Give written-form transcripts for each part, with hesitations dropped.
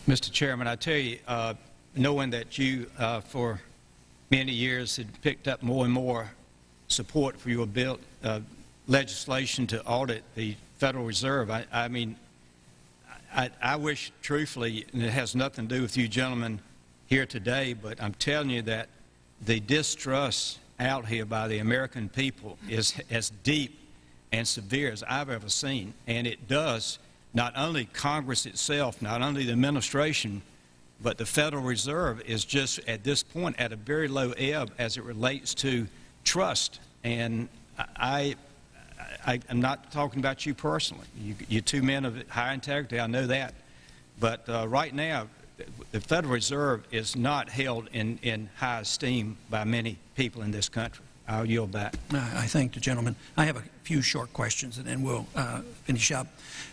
Mr. Chairman, I tell you, knowing that you, for many years, had picked up more and more support for your bill, legislation to audit the Federal Reserve, I mean, I wish, truthfully, and it has nothing to do with you gentlemen here today, but I'm telling you that the distrust out here by the American people is as deep and severe as I've ever seen, and it does not only Congress itself, not only the administration, but the Federal Reserve is just at this point at a very low ebb as it relates to trust. And I'm not talking about you personally. You're two men of high integrity, I know that. But right now, the Federal Reserve is not held in high esteem by many people in this country. I'll yield back. I thank the gentleman. I have a few short questions, and then we'll finish up.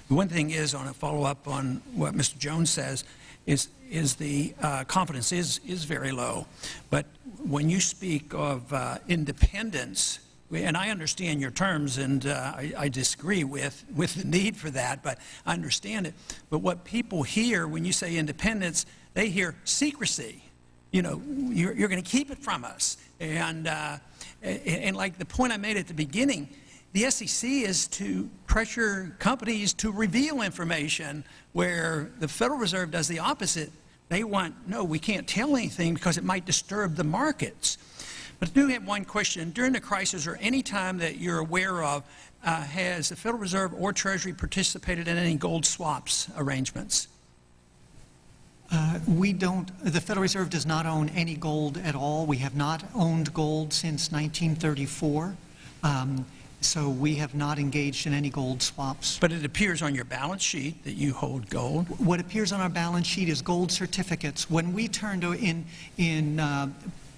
The one thing is, on a follow-up on what Mr. Jones says, is the confidence is very low. But when you speak of independence, and I understand your terms, and I disagree with the need for that, but I understand it. But what people hear when you say independence, they hear secrecy. You know, you're going to keep it from us. And like the point I made at the beginning, the SEC is to pressure companies to reveal information, where the Federal Reserve does the opposite. They want, no, we can't tell anything because it might disturb the markets. But I do have one question. During the crisis, or any time that you're aware of, has the Federal Reserve or Treasury participated in any gold swaps arrangements? We don't. The Federal Reserve does not own any gold at all. We have not owned gold since 1934. So we have not engaged in any gold swaps. But it appears on your balance sheet that you hold gold. What appears on our balance sheet is gold certificates. When we turned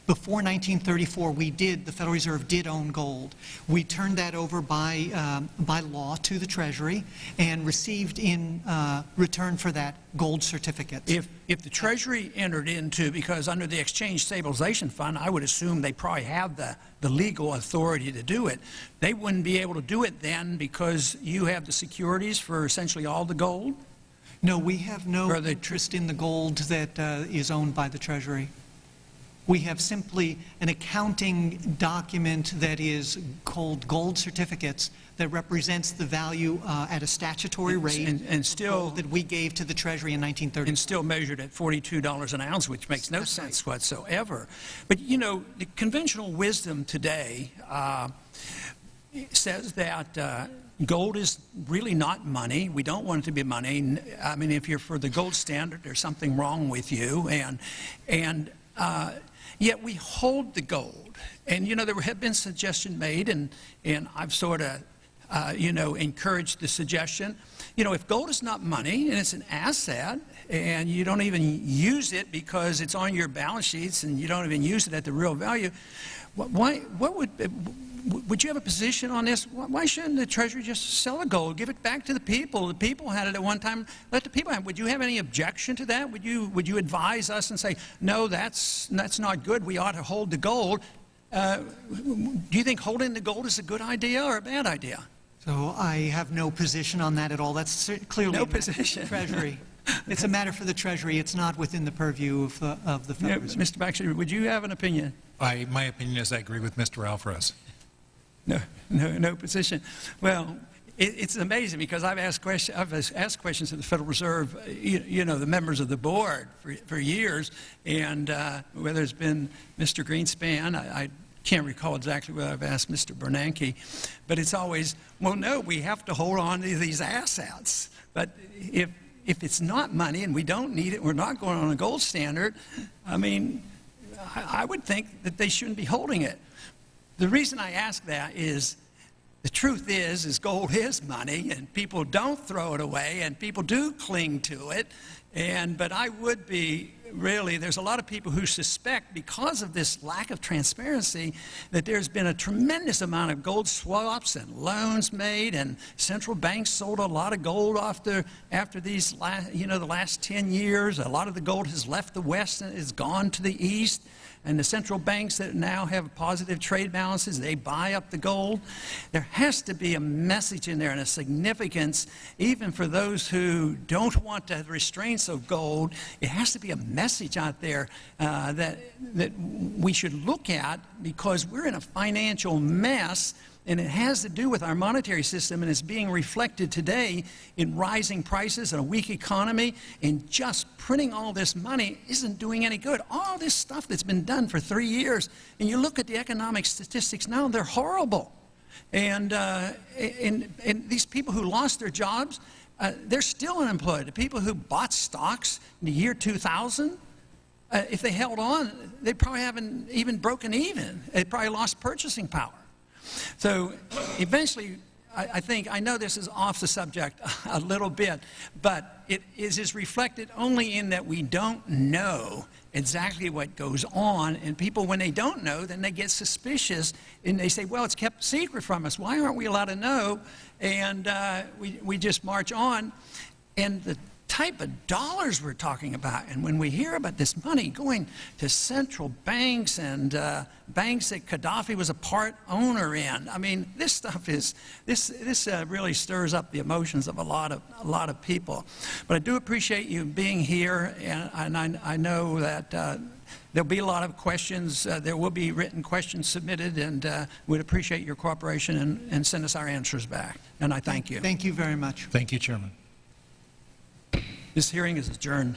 before 1934, the Federal Reserve did own gold. We turned that over by law to the Treasury and received in return for that gold certificates. If the Treasury entered into, because under the Exchange Stabilization Fund, I would assume they probably have the legal authority to do it, they wouldn't be able to do it then because you have the securities for essentially all the gold? No, we have no interest in the gold that is owned by the Treasury. We have simply an accounting document that is called gold certificates that represents the value at a statutory rate and still that we gave to the Treasury in 1930. And still measured at $42 an ounce, which makes no sense whatsoever. But, you know, the conventional wisdom today says that gold is really not money. We don't want it to be money. I mean, if you're for the gold standard, there's something wrong with you. Yet we hold the gold. And, you know, there have been suggestions made, and I've sort of, you know, encouraged the suggestion. You know, if gold is not money and it's an asset and you don't even use it because it's on your balance sheets and you don't even use it at the real value, would you have a position on this? Why shouldn't the Treasury just sell the gold, give it back to the people? The people had it at one time. Let the people have it. Would you have any objection to that? Would you advise us and say, no, that's not good. We ought to hold the gold. Do you think holding the gold is a good idea or a bad idea? So I have no position on that at all. That's clearly no position. The Treasury. It's a matter for the Treasury. It's not within the purview of the Federal Reserve. Mr. Baxter, would you have an opinion? My opinion is I agree with Mr. Alvarez. No position. Well, it's amazing because I've asked questions of the Federal Reserve, you know, the members of the board for years, and whether it's been Mr. Greenspan, I can't recall exactly whether I've asked Mr. Bernanke, but it's always, well, no, we have to hold on to these assets. But if it's not money and we don't need it, we're not going on a gold standard, I mean, I would think that they shouldn't be holding it. The reason I ask that is the truth is gold is money, and people don't throw it away, and people do cling to it. But I would be really, there's a lot of people who suspect, because of this lack of transparency, that there's been a tremendous amount of gold swaps and loans made, and central banks sold a lot of gold after these the last 10 years. A lot of the gold has left the West and has gone to the East. And the central banks that now have positive trade balances, they buy up the gold. There has to be a message in there and a significance, even for those who don't want the restraints of gold. It has to be a message out there that we should look at, because we're in a financial mess, and it has to do with our monetary system, and it's being reflected today in rising prices and a weak economy, and just printing all this money isn't doing any good. All this stuff that's been done for 3 years, and you look at the economic statistics now, they're horrible. And these people who lost their jobs, they're still unemployed. The people who bought stocks in the year 2000, if they held on, they probably haven't even broken even. They probably lost purchasing power. So eventually, I know this is off the subject a little bit, but it is reflected only in that we don't know exactly what goes on, and people, when they don't know, then they get suspicious, and they say, well, it's kept secret from us. Why aren't we allowed to know? And we just march on. And the type of dollars we're talking about, and when we hear about this money going to central banks and banks that Gaddafi was a part owner in, I mean, this stuff is this really stirs up the emotions of a lot of people. But I do appreciate you being here, and I know that there'll be a lot of questions. There will be written questions submitted, and we'd appreciate your cooperation and send us our answers back. And I thank you. Thank you very much. Thank you, Chairman. This hearing is adjourned.